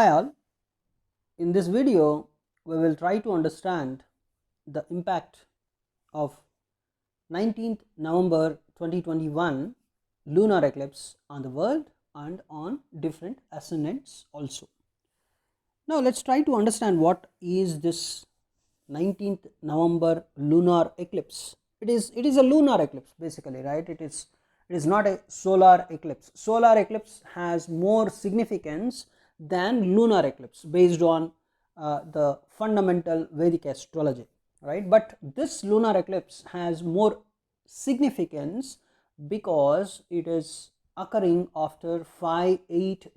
Hi all, in this video we will try to understand the impact of 19th November 2021 lunar eclipse on the world and on different ascendants also. Now let's try to understand what is this 19th November lunar eclipse. It is a lunar eclipse basically, right? It is not a solar eclipse. Solar eclipse has more significance than lunar eclipse based on the fundamental Vedic astrology, right? But this lunar eclipse has more significance because it is occurring after 580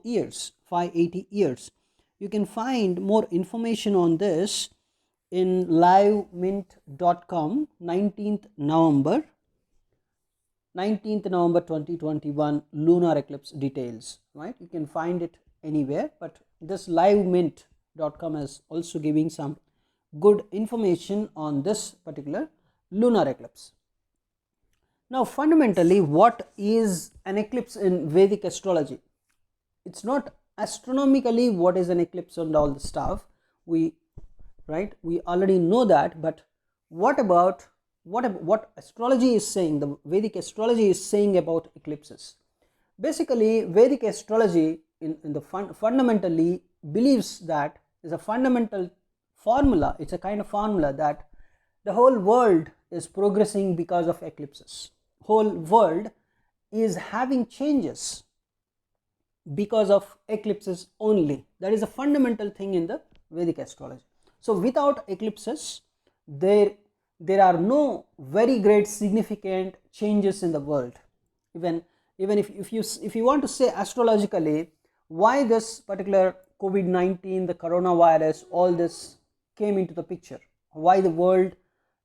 years. 580 years. You can find more information on this in livemint.com 19th November 2021 lunar eclipse details, right? You can find it anywhere, but this livemint.com is also giving some good information on this particular lunar eclipse. Now fundamentally, what is an eclipse in Vedic astrology? It's not astronomically what is an eclipse and all the stuff, we already know that, but what about what astrology is saying, the Vedic astrology is saying about eclipses? Basically Vedic astrology in the fundamentally believes that is a fundamental formula. It's a kind of formula that the whole world is progressing because of eclipses. Whole world is having changes because of eclipses only. That is a fundamental thing in the Vedic astrology. So without eclipses, there are no very great significant changes in the world. Even if you want to say astrologically why this particular COVID-19, the coronavirus, all this came into the picture, why the world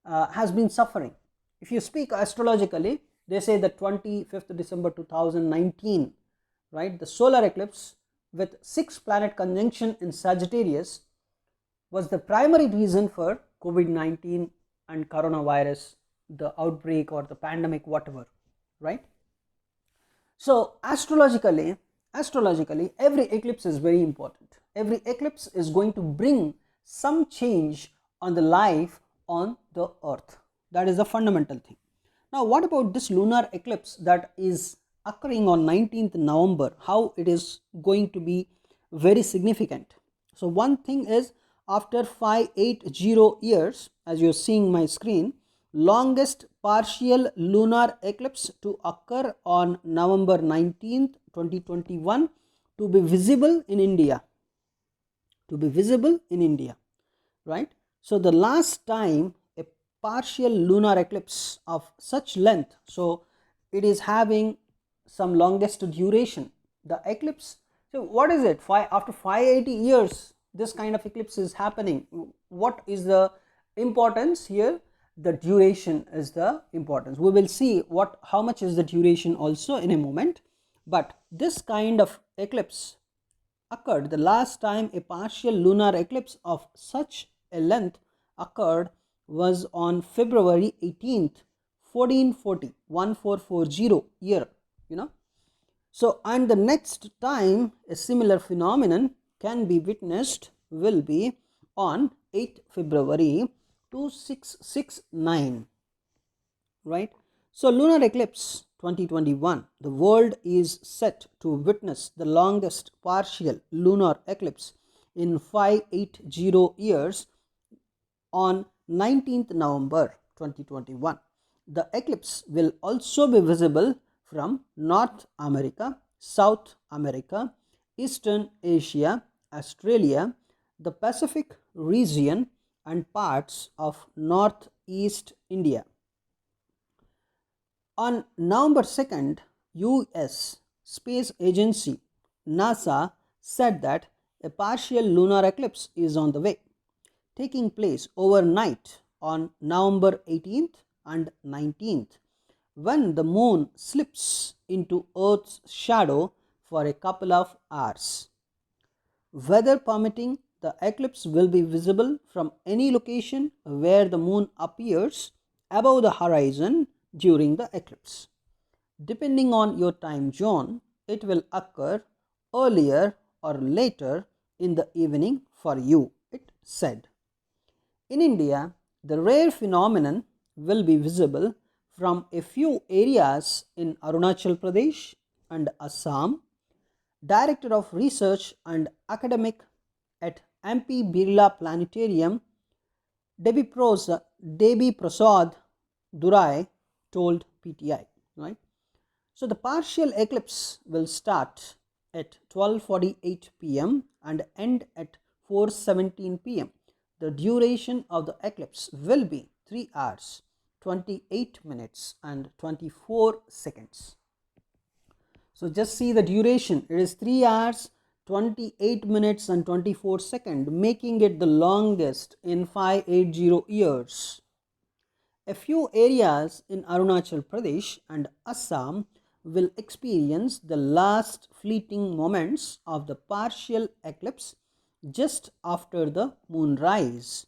has been suffering. If you speak astrologically, they say that 25th December 2019, right, the solar eclipse with 6 planet conjunction in Sagittarius was the primary reason for COVID-19 and coronavirus, the outbreak or the pandemic, whatever, right? So astrologically every eclipse is very important. Every eclipse is going to bring some change on the life on the earth. That is the fundamental thing. Now what about this lunar eclipse that is occurring on 19th November, how it is going to be very significant? So one thing is, after 580 years, as you are seeing my screen, longest partial lunar eclipse to occur on November 19th 2021 to be visible in India, right? So the last time a partial lunar eclipse of such length, so it is having some longest duration, the eclipse. So what is it, after 580 years this kind of eclipse is happening? What is the importance here? The duration is the importance. We will see how much is the duration also in a moment. But this kind of eclipse occurred, the last time a partial lunar eclipse of such a length occurred was on February 18th 1440 year, So and the next time a similar phenomenon can be witnessed will be on 8th February 2669, right? So lunar eclipse 2021, the world is set to witness the longest partial lunar eclipse in 580 years on 19th November 2021. The eclipse will also be visible from North America, South America, Eastern Asia, Australia, the Pacific region and parts of Northeast India. On November 2nd, US Space Agency NASA said that a partial lunar eclipse is on the way, taking place overnight on November 18th and 19th, when the moon slips into Earth's shadow for a couple of hours. Weather permitting, the eclipse will be visible from any location where the moon appears above the horizon during the eclipse. Depending on your time zone, it will occur earlier or later in the evening for you, it said. In India, the rare phenomenon will be visible from a few areas in Arunachal Pradesh and Assam. Director of Research and Academic at MP Birla Planetarium, Debi Prasad Durai told PTI. Right? So the partial eclipse will start at 12:48 p.m. and end at 4:17 p.m. The duration of the eclipse will be 3 hours, 28 minutes and 24 seconds. So just see the duration, it is 3 hours, 28 minutes and 24 seconds, making it the longest in 580 years. A few areas in Arunachal Pradesh and Assam will experience the last fleeting moments of the partial eclipse just after the moonrise.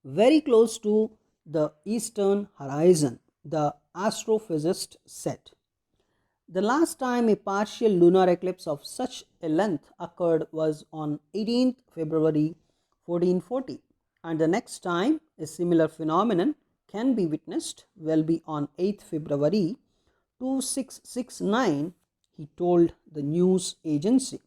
Very close to the eastern horizon, the astrophysicist said. The last time a partial lunar eclipse of such a length occurred was on 18th February 1440, and the next time a similar phenomenon can be witnessed will be on 8th February 2669, he told the news agency.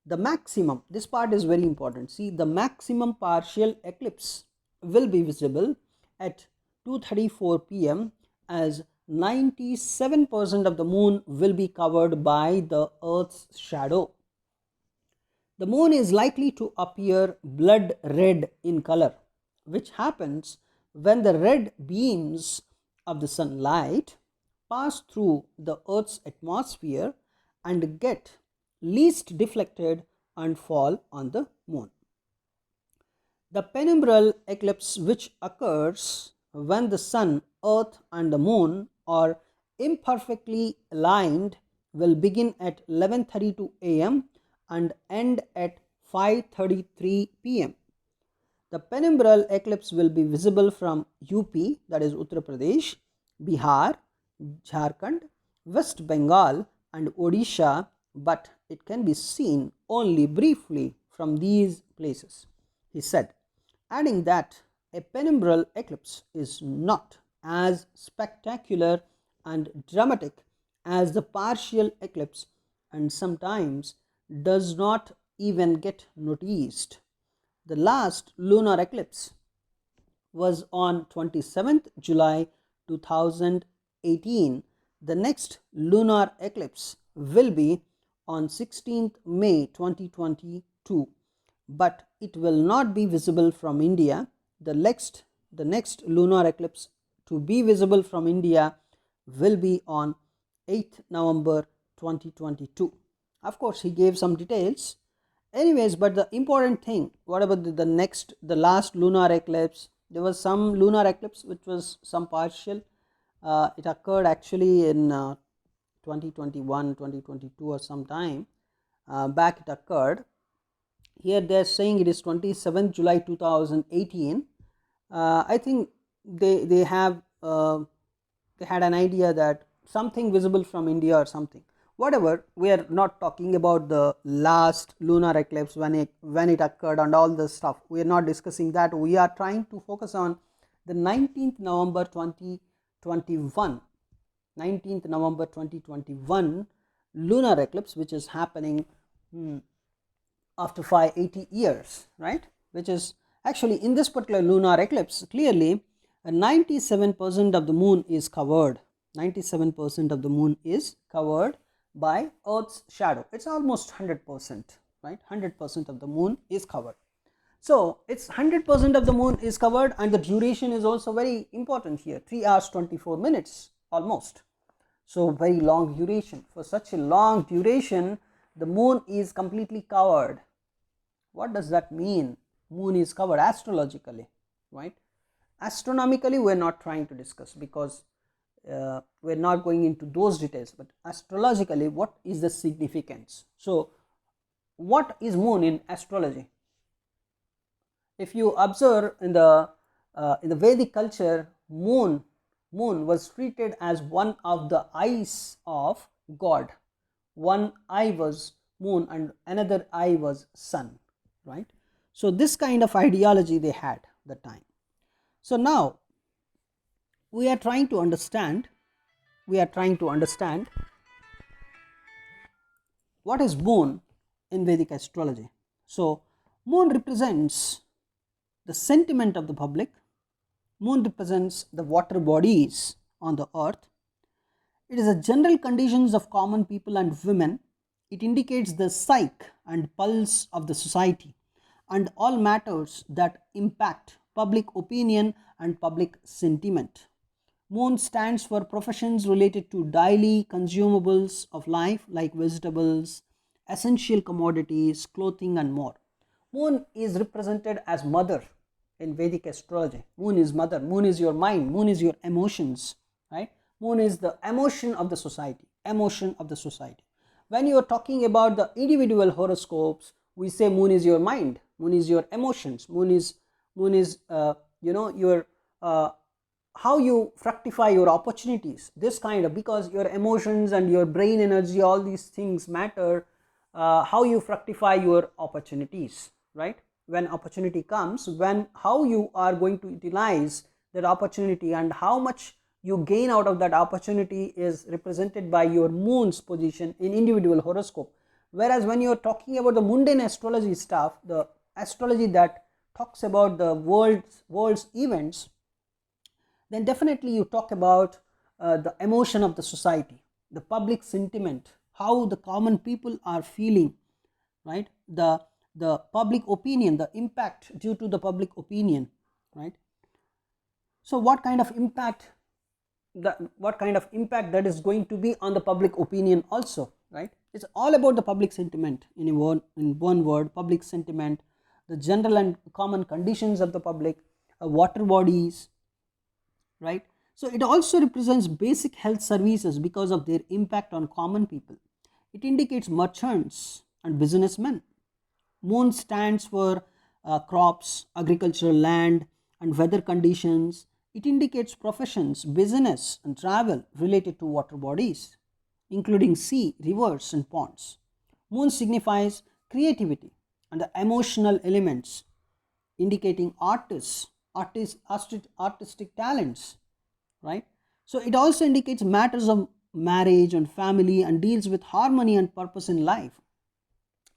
The maximum, this part is very important, see, the maximum partial eclipse will be visible at 2:34 p.m. as 97% of the moon will be covered by the Earth's shadow. The moon is likely to appear blood red in color, which happens when the red beams of the sunlight pass through the Earth's atmosphere and get least deflected and fall on the moon. The penumbral eclipse, which occurs when the sun, earth and the moon are imperfectly aligned, will begin at 11:32 am and end at 5:33 pm. The penumbral eclipse will be visible from UP, that is Uttar Pradesh, Bihar, Jharkhand, West Bengal and Odisha, but it can be seen only briefly from these places, he said, adding that a penumbral eclipse is not as spectacular and dramatic as the partial eclipse and sometimes does not even get noticed. The last lunar eclipse was on 27th July 2018. The next lunar eclipse will be on 16th May 2022, but it will not be visible from India. The next lunar eclipse to be visible from India will be on 8th November 2022. Of course, he gave some details. Anyways, but the important thing, what about the last lunar eclipse? There was some lunar eclipse which was some partial. It occurred actually in 2021, 2022 or sometime back it occurred. Here they are saying it is 27th July 2018. I think they had an idea that something visible from India or something. Whatever, we are not talking about the last lunar eclipse when it occurred and all this stuff. We are not discussing that. We are trying to focus on the 19th November 2021 lunar eclipse, which is happening after 580 years, right? Which is actually in this particular lunar eclipse, clearly 97% of the moon is covered. 97% of the moon is covered by Earth's shadow. It's almost 100%, right? 100% of the moon is covered. So it's 100% of the moon is covered, and the duration is also very important here, 3 hours 24 minutes almost. So very long duration. For such a long duration, the moon is completely covered. What does that mean? Moon is covered astrologically, right? Astronomically, we are not trying to discuss because we are not going into those details, but astrologically, what is the significance? So what is moon in astrology? If you observe in the Vedic culture, moon was treated as one of the eyes of God. One eye was moon and another eye was sun, right? So this kind of ideology they had that time. So now we are trying to understand what is moon in Vedic astrology. So moon represents the sentiment of the public. Moon represents the water bodies on the earth. It is the general conditions of common people and women. It indicates the psyche and pulse of the society and all matters that impact public opinion and public sentiment. Moon stands for professions related to daily consumables of life like vegetables, essential commodities, clothing, and more. Moon is represented as mother in Vedic astrology. Moon is mother, moon is your mind, moon is your emotions, right? Moon is the emotion of the society, emotion of the society. When you are talking about the individual horoscopes, we say moon is your mind, moon is your emotions, moon is your how you fructify your opportunities, this kind of, because your emotions and your brain energy, all these things matter, how you fructify your opportunities, right? When opportunity comes, when how you are going to utilize that opportunity and how much you gain out of that opportunity is represented by your moon's position in individual horoscope. Whereas when you are talking about the mundane astrology stuff, the astrology that talks about the world's events, then definitely you talk about the emotion of the society, the public sentiment, how the common people are feeling, right? The public opinion, the impact due to the public opinion, right? So what kind of impact that is going to be on the public opinion also, right? It's all about the public sentiment in one word, public sentiment, the general and common conditions of the public, water bodies, right? So it also represents basic health services because of their impact on common people. It indicates merchants and businessmen. Moon stands for crops, agricultural land, and weather conditions. It indicates professions, business, and travel related to water bodies, including sea, rivers, and ponds. Moon signifies creativity and the emotional elements, indicating artistic talents, right? So it also indicates matters of marriage and family and deals with harmony and purpose in life.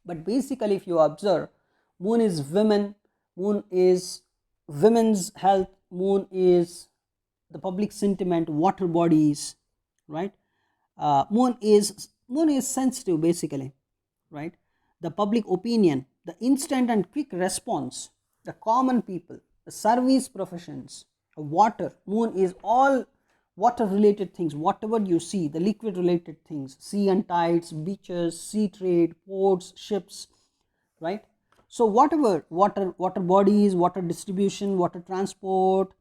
But basically, if you observe, moon is women, moon is women's health, moon is the public sentiment, water bodies, right? Moon is sensitive basically, right? The public opinion, the instant and quick response, the common people, the service professions, water. Moon is all water related things, whatever you see, the liquid related things, sea and tides, beaches, sea trade, ports, ships, right? So whatever water bodies, water distribution, water transport,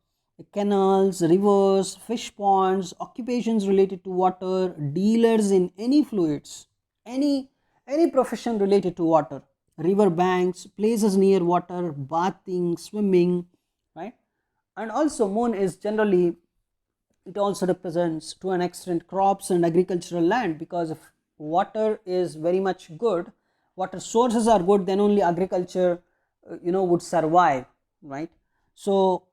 canals, rivers, fish ponds, occupations related to water, dealers in any fluids, any profession related to water, river banks, places near water, bathing, swimming, right? And also moon is generally, it also represents to an extent crops and agricultural land, because if water is very much good, water sources are good, then only agriculture would survive, right? So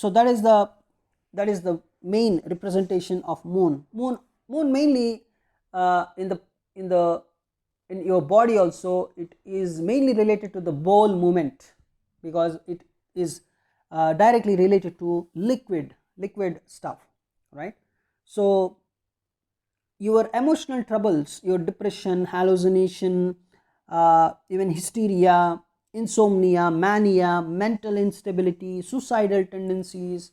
that is the main representation of moon mainly, in your body also, it is mainly related to the bowel movement, because it is directly related to liquid stuff, right? So your emotional troubles, your depression, hallucination, even hysteria, insomnia, mania, mental instability, suicidal tendencies,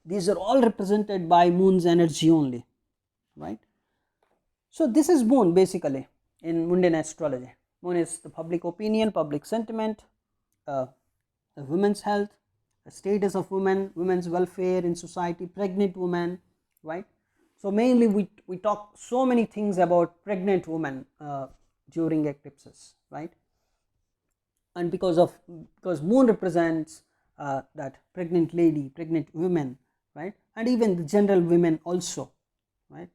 these are all represented by moon's energy only, right? So this is moon basically in mundane astrology. Moon is the public opinion, public sentiment, uh, the women's health, the status of women, women's welfare in society, pregnant women, right? So mainly we talk so many things about pregnant women during eclipses, right? And because moon represents that pregnant lady, pregnant women, right? And even the general women also, right?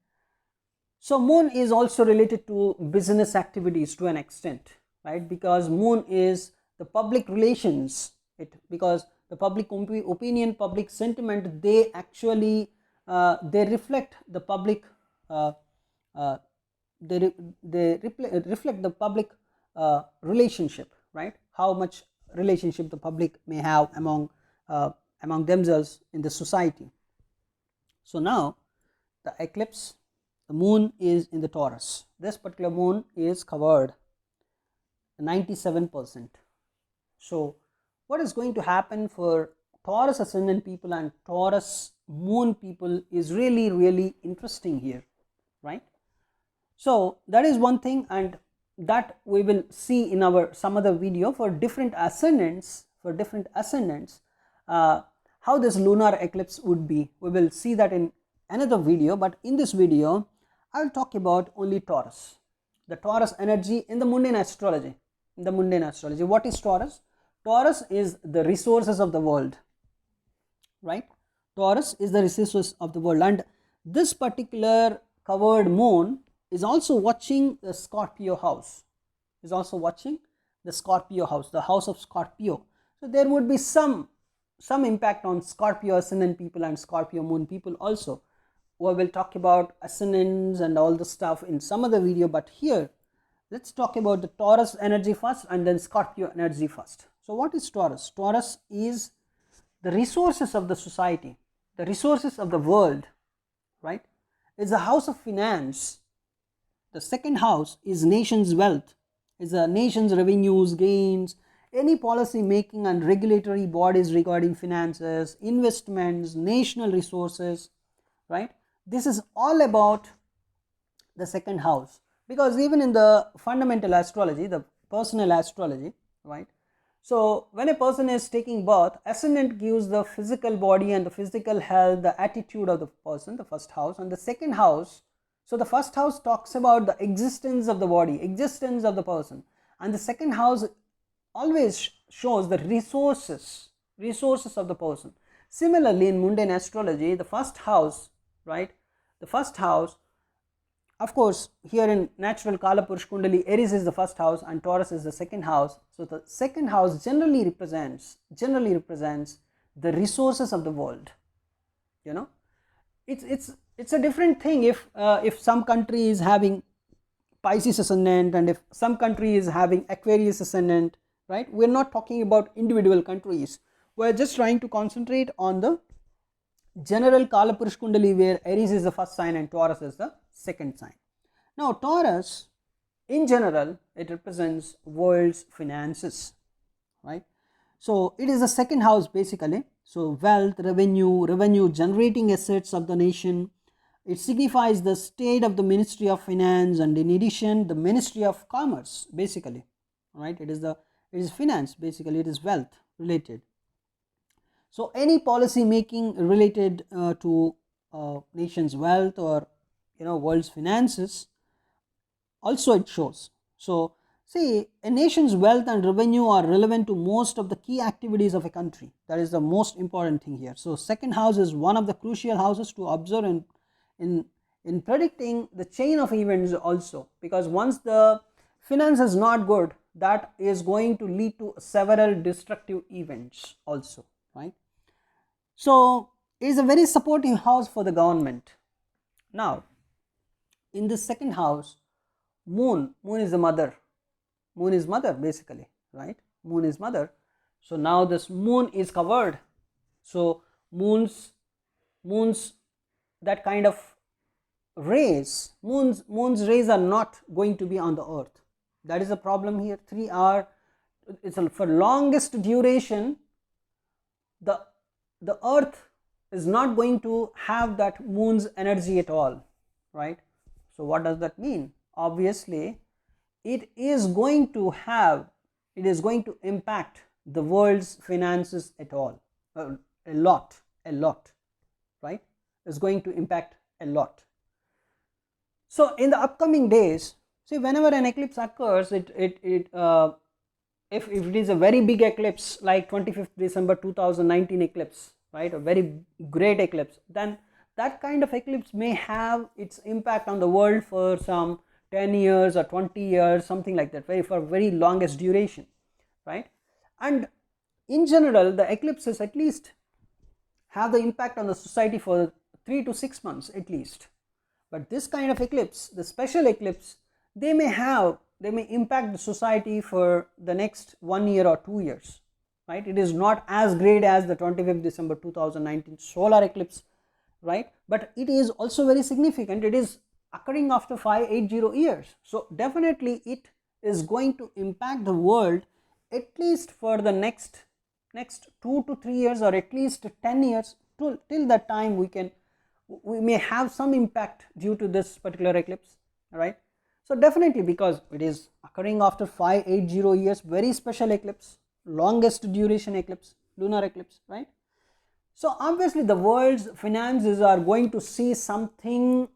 So moon is also related to business activities to an extent, right? Because moon is the public relations, because the public opinion, public sentiment, they actually they reflect the public uh, uh, reflect the public relationship, right? How much relationship the public may have among themselves in the society. So now the eclipse, the moon is in the Taurus. This particular moon is covered 97%. So what is going to happen for Taurus ascendant people and Taurus moon people is really interesting here, right? So that is one thing, and that we will see in our some other video for different ascendants, how this lunar eclipse would be. We will see that in another video, but in this video I will talk about only Taurus, the Taurus energy in the mundane astrology. What is Taurus? Taurus is the resources of the world, right? Taurus is the resources of the world, and this particular covered moon is also watching the Scorpio house, the house of Scorpio. So there would be some impact on Scorpio ascendant people and Scorpio moon people also. We will talk about ascendants and all the stuff in some other video, but here let's talk about the Taurus energy first and then Scorpio energy first. So what is Taurus? Taurus is the resources of the society, the resources of the world, right? It's a house of finance. The second house is nation's wealth, is a nation's revenues, gains, any policy making and regulatory bodies regarding finances, investments, national resources, right? This is all about the second house, because even in the fundamental astrology, the personal astrology, right? So when a person is taking birth, ascendant gives the physical body and the physical health, the attitude of the person, the first house, and the second house. So the first house talks about the existence of the body, existence of the person, and the second house always shows the resources of the person. Similarly, in mundane astrology, the first house, right? The first house, of course, here in natural Kala Purush Kundali, Aries is the first house and Taurus is the second house. So the second house generally represents the resources of the world. You know, it's a different thing if some country is having Pisces ascendant and if some country is having Aquarius ascendant, right? We're not talking about individual countries. We're just trying to concentrate on the general Kala Purush Kundali, where Aries is the first sign and Taurus is the second sign. Now Taurus in general, it represents world's finances, right? So it is the second house basically. So wealth, revenue generating assets of the nation. It signifies the state of the Ministry of Finance, and in addition the Ministry of Commerce basically, right? It is finance basically, it is wealth related. So any policy making related to nation's wealth or world's finances also it shows. So see, a nation's wealth and revenue are relevant to most of the key activities of a country. That is the most important thing here. So second house is one of the crucial houses to observe in predicting the chain of events also, because once the finance is not good, that is going to lead to several destructive events also, right? So it is a very supportive house for the government. Now in the second house, moon is the mother, basically, right? Moon is mother. So now this moon is covered. So moon's that kind of rays, moon's rays are not going to be on the earth. That is a problem here. 3 hour, it's for longest duration, the earth is not going to have that moon's energy at all, right? So what does that mean? Obviously it is going to impact the world's finances at all, a lot, right? It's going to impact a lot. So in the upcoming days, see, whenever an eclipse occurs, if it is a very big eclipse like 25th December 2019 eclipse, right, a very great eclipse, then that kind of eclipse may have its impact on the world for some 10 years or 20 years, something like that, for very longest duration, right? And in general, the eclipses at least have the impact on the society for 3 to 6 months at least. But this kind of eclipse, the special eclipse, they may impact the society for the next 1 year or 2 years, right? It is not as great as the 25th December 2019 solar eclipse, right? But it is also very significant. It is occurring after 580 years. So definitely it is going to impact the world at least for the next 2 to 3 years, or at least 10 years. Till that time we may have some impact due to this particular eclipse, right? So definitely, because it is occurring after 580 years, very special eclipse, longest duration eclipse, lunar eclipse, right? So obviously the world's finances are going to see something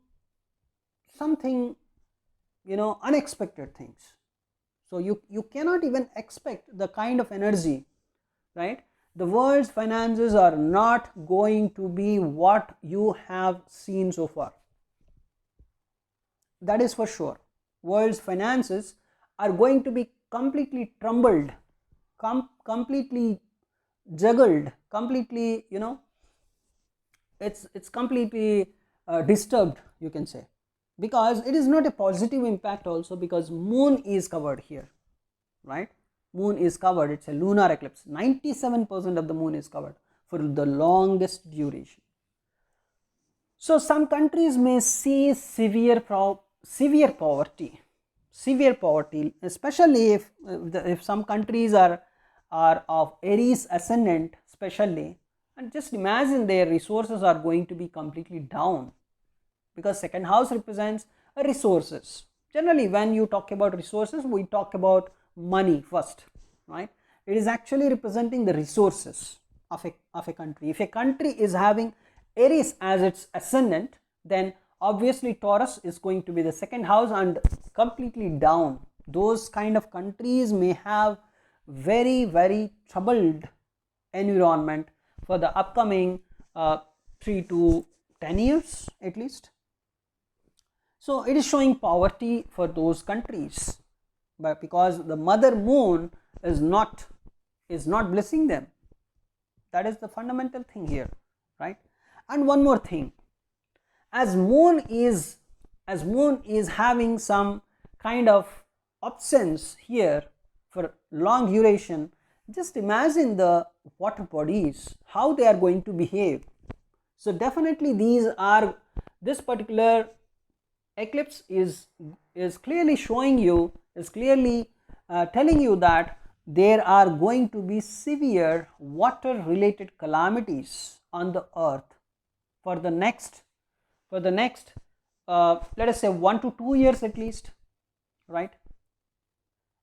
unexpected things. So you cannot even expect the kind of energy, right? The world's finances are not going to be what you have seen so far. That is for sure. World's finances are going to be completely troubled, completely juggled, completely, it's completely disturbed, you can say, because it is not a positive impact also, because moon is covered here, right? Moon is covered. It's a lunar eclipse. 97% of the moon is covered for the longest duration. So some countries may see severe poverty, especially if some countries are of Aries ascendant, especially. And just imagine their resources are going to be completely down, because second house represents resources. Generally, when you talk about resources, we talk about money first, right? It is actually representing the resources of a country. If a country is having Aries as its ascendant, then obviously Taurus is going to be the second house and completely down. Those kind of countries may have very, very troubled environment for the upcoming 3 to 10 years at least. So it is showing poverty for those countries, but because the mother moon is not blessing them. That is the fundamental thing here, right? And one more thing, as moon is having some kind of absence here for long duration, just imagine the water bodies, how they are going to behave. So definitely this particular eclipse is clearly showing you, is clearly telling you that there are going to be severe water related calamities on the earth for the next let us say 1 to 2 years at least, right?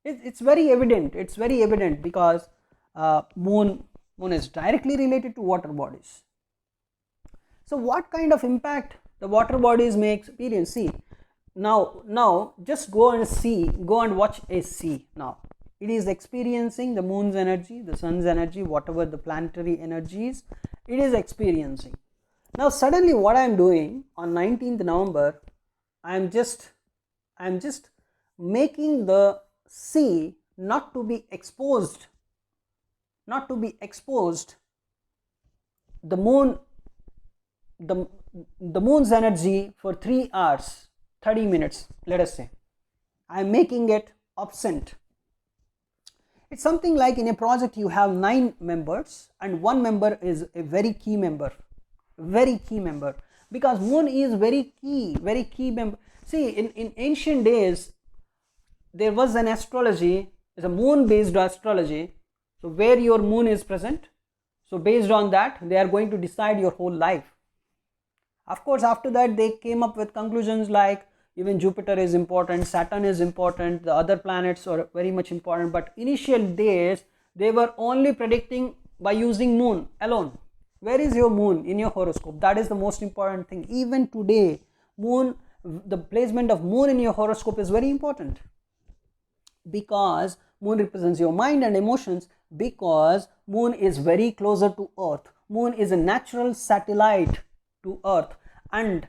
It's very evident because moon is directly related to water bodies. So what kind of impact the water bodies may experience? See, now just go and watch a sea. Now it is experiencing the moon's energy, the sun's energy, whatever the planetary energies it is experiencing. Now suddenly what I am doing on 19th November, I am just making the sea not to be exposed, the moon's energy for 3 hours 30 minutes, let us say. I am making it absent. It's something like in a project you have 9 members and one member is a very key member, because moon is very key member. See, in ancient days there was an astrology, it's a moon based astrology. So where your moon is present, so based on that they are going to decide your whole life. Of course, after that they came up with conclusions like even Jupiter is important, Saturn is important, the other planets are very much important, but initial days they were only predicting by using moon alone. Where is your moon in your horoscope? That is the most important thing. Even today, the placement of moon in your horoscope is very important, because moon represents your mind and emotions, because moon is very closer to earth. Moon is a natural satellite to earth, and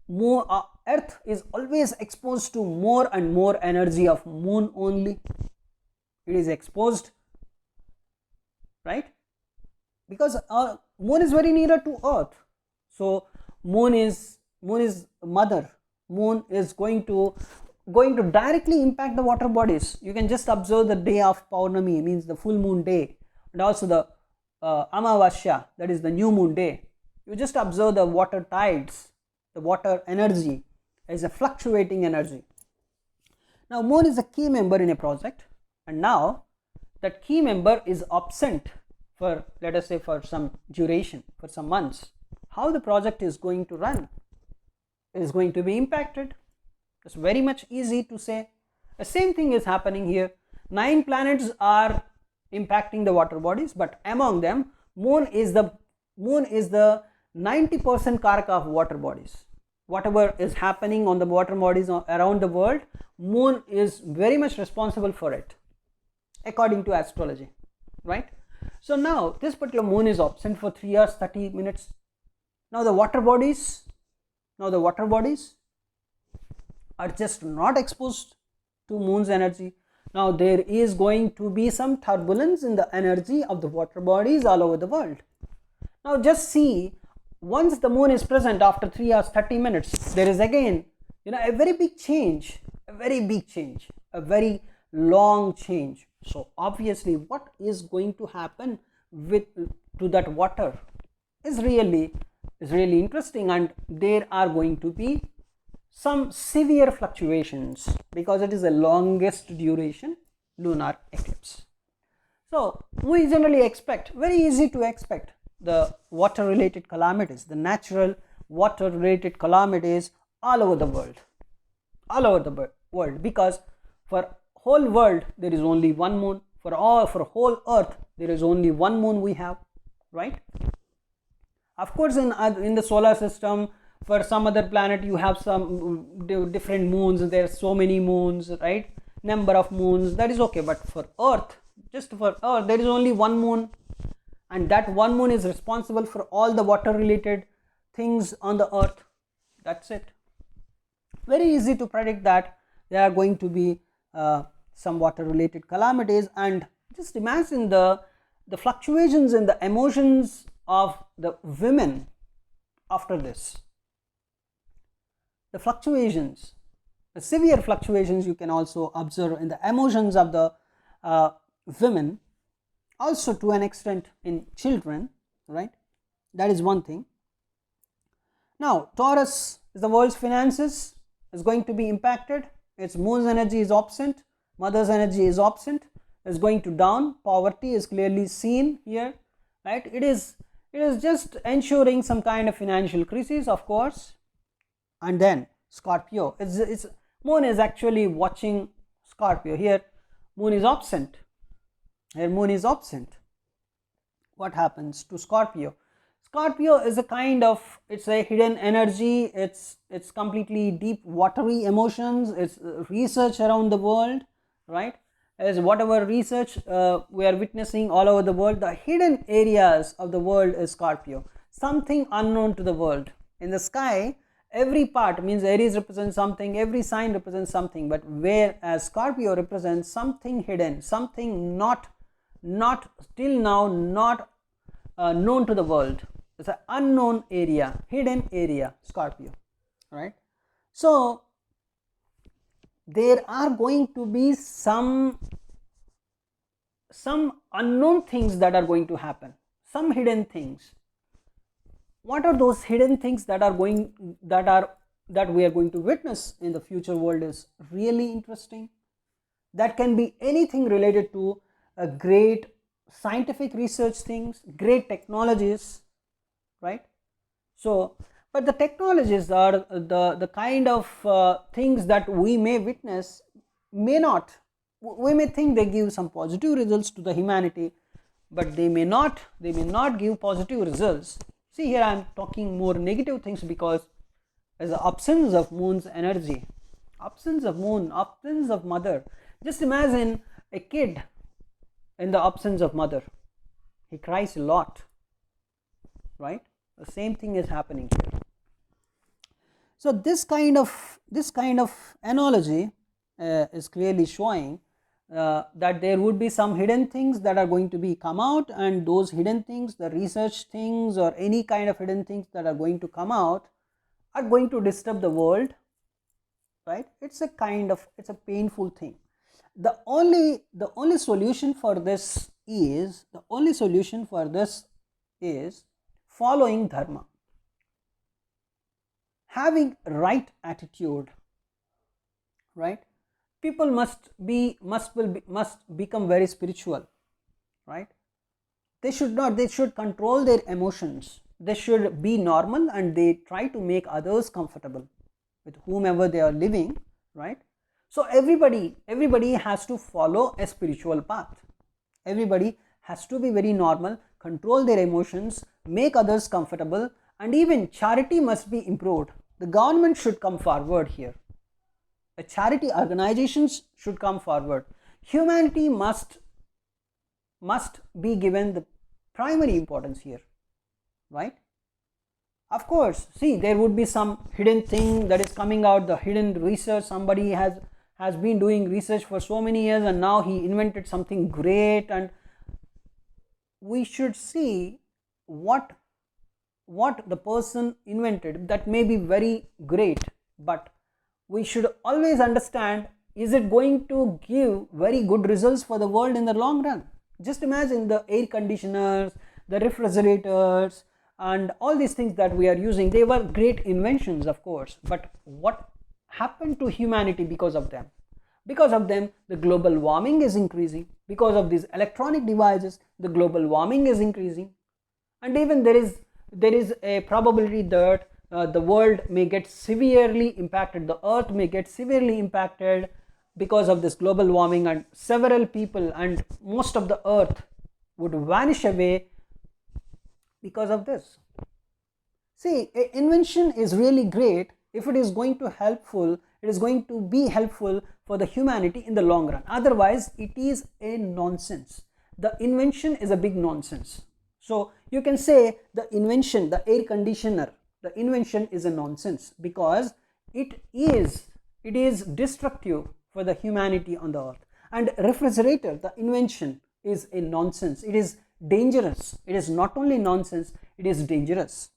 more earth is always exposed to more and more energy of moon only. It is exposed, right? Because moon is very nearer to earth. So moon is mother. Moon is going to directly impact the water bodies. You can just observe the day of Paurnami, means the full moon day, and also the Amavasya, that is the new moon day. You just observe the water tides, the water energy is a fluctuating energy. Now moon is a key member in a project, and now that key member is absent for, let us say, for some duration, for some months. How the project is going to run? It is going to be impacted. It's very much easy to say. The same thing is happening here. 9 planets are impacting the water bodies, but among them moon is the 90% karaka of water bodies. Whatever is happening on the water bodies around the world, moon is very much responsible for it, according to astrology, right? So now this particular moon is absent for 3 hours 30 minutes. Now the water bodies are just not exposed to moon's energy. Now there is going to be some turbulence in the energy of the water bodies all over the world. Now just see, once the moon is present after 3 hours 30 minutes, there is again a very big change, a very long change. So obviously what is going to happen to that water is really interesting, and there are going to be some severe fluctuations because it is the longest duration lunar eclipse. So we generally expect, very easy to expect, the water related calamities, the natural water related calamities all over the world, because for whole world there is only one moon. For whole earth there is only one moon we have, right? Of course in the solar system, for some other planet you have some different moons, there are so many moons, right? Number of moons, that is okay. But for earth, just for earth, there is only one moon, and that one moon is responsible for all the water related things on the earth. That's it. Very easy to predict that there are going to be some water related calamities. And just imagine the fluctuations in the emotions of the women after this. The fluctuations, the severe fluctuations you can also observe in the emotions of the women, also to an extent in children, right? That is one thing. Now Taurus is the world's finances, is going to be impacted. Its moon's energy is absent, mother's energy is absent, is going to down. Poverty is clearly seen here, right? It is just ensuring some kind of financial crisis, of course. And then Scorpio, its moon is actually watching Scorpio. Here moon is absent, What happens to Scorpio? Scorpio is a kind of, it's a hidden energy, it's completely deep watery emotions, it's research around the world, right? As whatever research we are witnessing all over the world, the hidden areas of the world is Scorpio, something unknown to the world. In the sky, every part, means Aries represents something, every sign represents something, but whereas Scorpio represents something hidden, something not till now not known to the world. It's an unknown area, hidden area, Scorpio, right? So there are going to be some unknown things that are going to happen, some hidden things. What are those hidden things that we are going to witness in the future world is really interesting. That can be anything related to a great scientific research things, great technologies, right? So but the technologies are the kind of things that we may witness may not, we may think they give some positive results to the humanity, but they may not give positive results. See, here I am talking more negative things because as the absence of moon's energy, absence of moon, absence of mother. Just imagine a kid in the absence of mother, he cries a lot, right? The same thing is happening here. So this kind of analogy is clearly showing that there would be some hidden things that are going to be come out, and those hidden things, the research things or any kind of hidden things that are going to come out, are going to disturb the world, right? It's a painful thing. The only solution for this is following dharma, having right attitude, right? People must become very spiritual, right? They should control their emotions, they should be normal, and they try to make others comfortable with whomever they are living, right? So everybody has to follow a spiritual path. Everybody has to be very normal, control their emotions, make others comfortable, and even charity must be improved. The government should come forward here. The charity organizations should come forward. Humanity must be given the primary importance here, right? Of course, see, there would be some hidden thing that is coming out, the hidden research. Somebody has been doing research for so many years, and now he invented something great, and we should see what the person invented. That may be very great, but we should always understand, is it going to give very good results for the world in the long run? Just imagine the air conditioners, the refrigerators, and all these things that we are using. They were great inventions, of course, but what happened to humanity because of them? Because of them, the global warming is increasing. Because of these electronic devices, the global warming is increasing. And even there is a probability that the world may get severely impacted, the earth may get severely impacted because of this global warming, and several people and most of the earth would vanish away because of this. See, invention is really great if it is going to be helpful for the humanity in the long run. Otherwise, it is a nonsense. The invention is a big nonsense. So you can say the invention, the air conditioner, the invention is a nonsense, because it is destructive for the humanity on the earth. And refrigerator, the invention, is a nonsense. It is dangerous. It is not only nonsense, it is dangerous,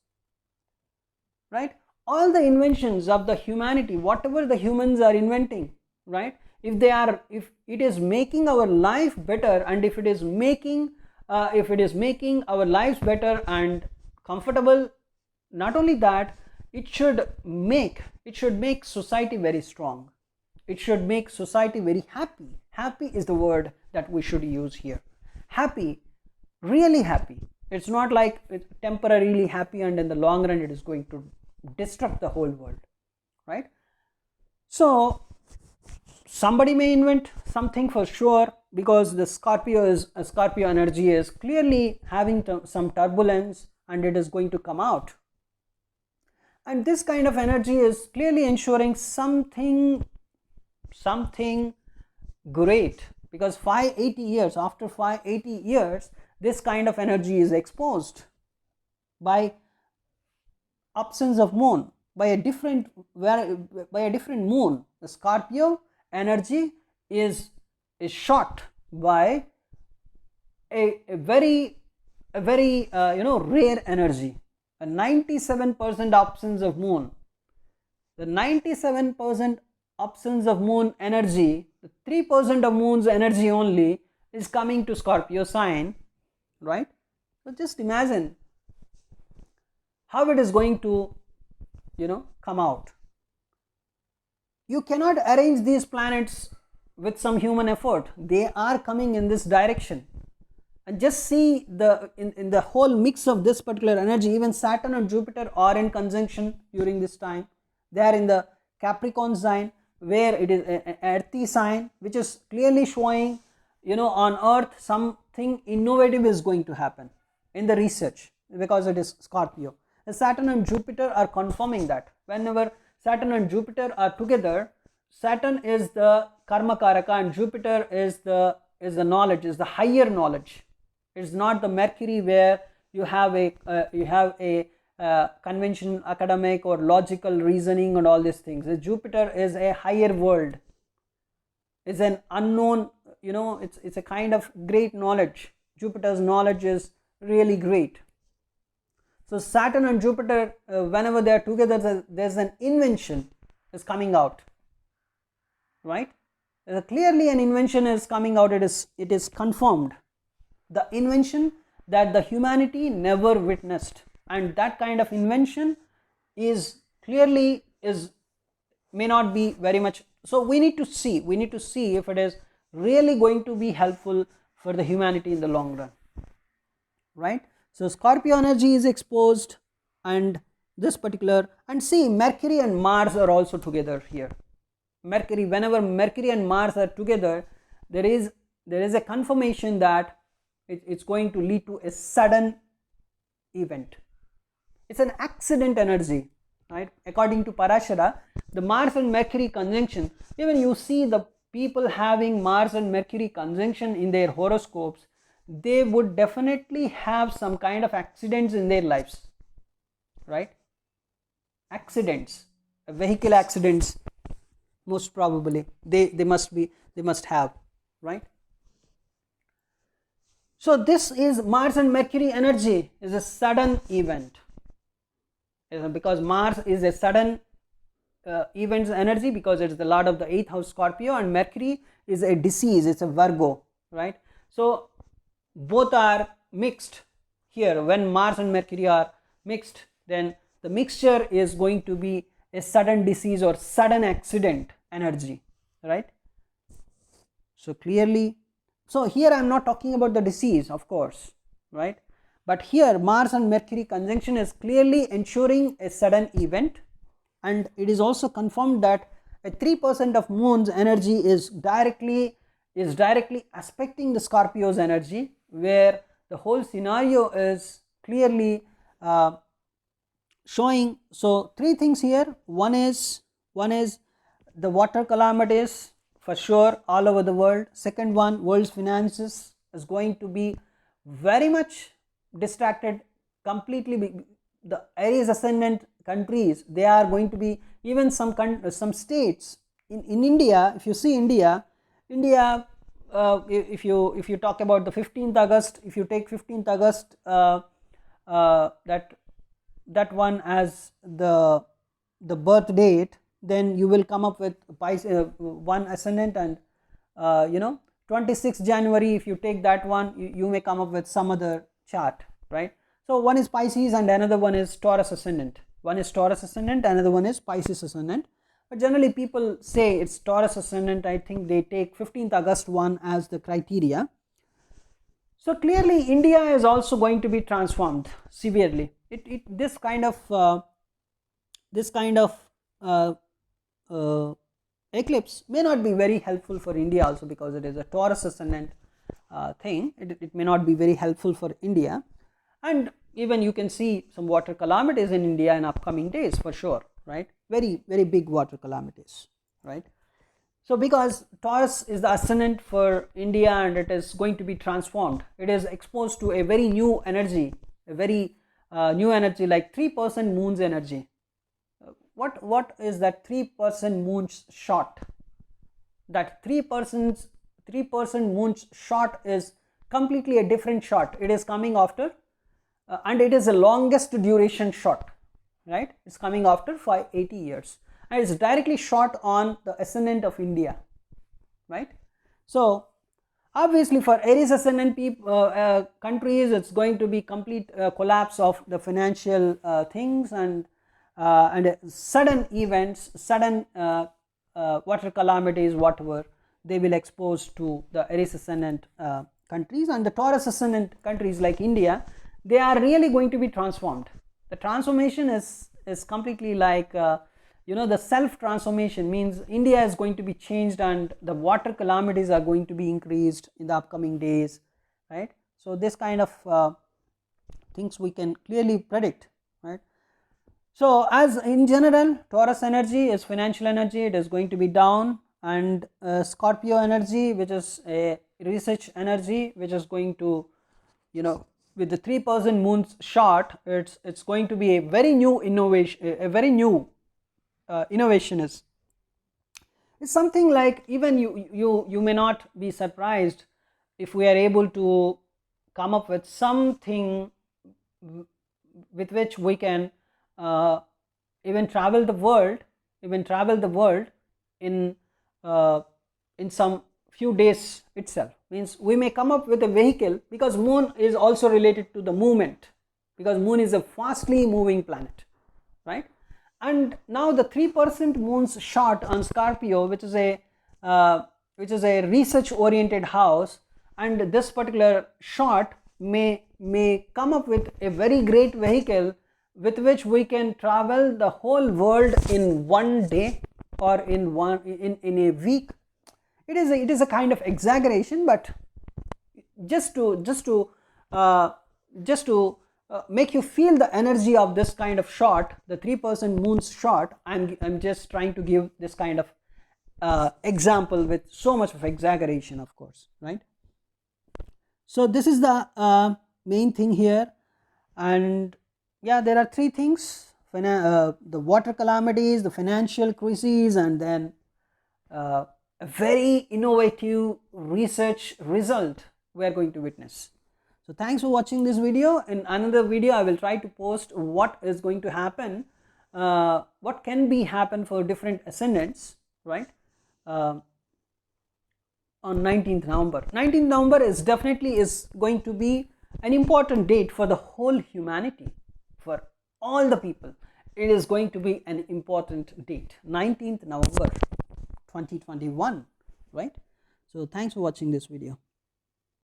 right? All the inventions of the humanity, whatever the humans are inventing, right, if it is making our life better, and if it is making our lives better and comfortable, not only that, it should make society very strong. It should make society very happy. Happy is the word that we should use here. Happy, really happy. It's not like it's temporarily happy and in the long run it is going to disrupt the whole world, right? So somebody may invent something for sure, because the Scorpio energy is clearly having some turbulence, and it is going to come out. And this kind of energy is clearly ensuring something great, because after 580 years, this kind of energy is exposed by absence of moon, by a different moon. The Scorpio energy is shot by a very rare energy, a 97% absence of moon. The 97% absence of moon energy, the 3% of moon's energy only is coming to Scorpio sign, right? So just imagine how it is going to come out. You cannot arrange these planets with some human effort. They are coming in this direction. And just see in the whole mix of this particular energy, even Saturn and Jupiter are in conjunction during this time. They are in the Capricorn sign, where it is an earthy sign, which is clearly showing, on earth something innovative is going to happen in the research, because it is Scorpio. The Saturn and Jupiter are confirming that. Whenever Saturn and Jupiter are together, Saturn is the karma karaka and Jupiter is the knowledge, is the higher knowledge. It's not the Mercury, where you have a convention, academic or logical reasoning and all these things. Jupiter is a higher world, is an unknown, it's a kind of great knowledge. Jupiter's knowledge is really great. So Saturn and Jupiter, whenever they are together, there's an invention is coming out, right? Clearly an invention is coming out. It is confirmed, the invention that the humanity never witnessed, and that kind of invention is clearly may not be very much. So we need to see if it is really going to be helpful for the humanity in the long run, right? So Scorpio energy is exposed, and this particular, and see, Mercury and Mars are also together here. Mercury, whenever Mercury and Mars are together, there is a confirmation that it's going to lead to a sudden event. It's an accident energy, right? According to Parashara, the Mars and Mercury conjunction, even you see the people having Mars and Mercury conjunction in their horoscopes, they would definitely have some kind of accidents in their lives, right? Accidents, vehicle accidents, most probably they must have, right? So this is Mars and Mercury energy is a sudden event, because Mars is a sudden events energy, because it's the lord of the 8th house Scorpio, and Mercury is a disease, it's a Virgo, right? So both are mixed here. When Mars and Mercury are mixed, then the mixture is going to be a sudden disease or sudden accident energy, right? So clearly, so here I am not talking about the disease, of course, right? But here Mars and Mercury conjunction is clearly ensuring a sudden event, and it is also confirmed that a 3% of moon's energy is directly aspecting the Scorpio's energy, where the whole scenario is clearly showing. So three things here. One is the water calamities, for sure, all over the world. Second one, world's finances is going to be very much distracted completely. The Aries ascendant countries, they are going to be, even some states in India. If you see India, if you talk about the 15th August, if you take 15th August, that one as the birth date, then you will come up with one ascendant, and 26th January, if you take that one, you may come up with some other chart, right? So one is Pisces and another one is Taurus ascendant. One is Taurus ascendant, another one is Pisces ascendant. But generally people say it's Taurus ascendant. I think they take 15th August one as the criteria. So clearly India is also going to be transformed severely. This kind of eclipse may not be very helpful for India also, because it is a Taurus ascendant thing. It may not be very helpful for India, and even you can see some water calamities in India in upcoming days, for sure, right? Very, very big water calamities, right? So because Taurus is the ascendant for India and it is going to be transformed, it is exposed to a very new energy, a very new energy, like 3% moon's energy. What is that 3% moon's shot? That 3% moon's shot is completely a different shot. It is coming after, and it is the longest duration shot, right? It's coming after 580 years, and it's directly shot on the ascendant of India, right? So obviously for Aries ascendant countries, it's going to be complete collapse of the financial things, and sudden events, sudden water calamities, whatever they will expose to the Aries ascendant countries. And the Taurus ascendant countries like India, they are really going to be transformed. The transformation is completely like the self transformation, means India is going to be changed, and the water calamities are going to be increased in the upcoming days, right? So this kind of things we can clearly predict, right? So as in general, Taurus energy is financial energy, it is going to be down, and Scorpio energy, which is a research energy, which is going to with the 3% moons shot, it's going to be a very new innovation. A very new innovation is it's something like, even you may not be surprised if we are able to come up with something with which we can even travel the world in some few days itself. Means we may come up with a vehicle, because moon is also related to the movement, because moon is a fastly moving planet, right? And now the 3% moons shot on Scorpio, which is a research oriented house, and this particular shot may come up with a very great vehicle with which we can travel the whole world in one day, or in a week. It is a kind of exaggeration, but just to make you feel the energy of this kind of shot, the 3% moons shot, I'm just trying to give this kind of example with so much of exaggeration, of course, right? So this is the main thing here. And yeah, there are three things: the water calamities, the financial crises, and then a very innovative research result we are going to witness. So thanks for watching this video. In another video I will try to post what is going to happen, what can be happen for different ascendants, right? On 19th November. 19th November is definitely going to be an important date for the whole humanity, for all the people. It is going to be an important date, 19th November 2021, right? So thanks for watching this video.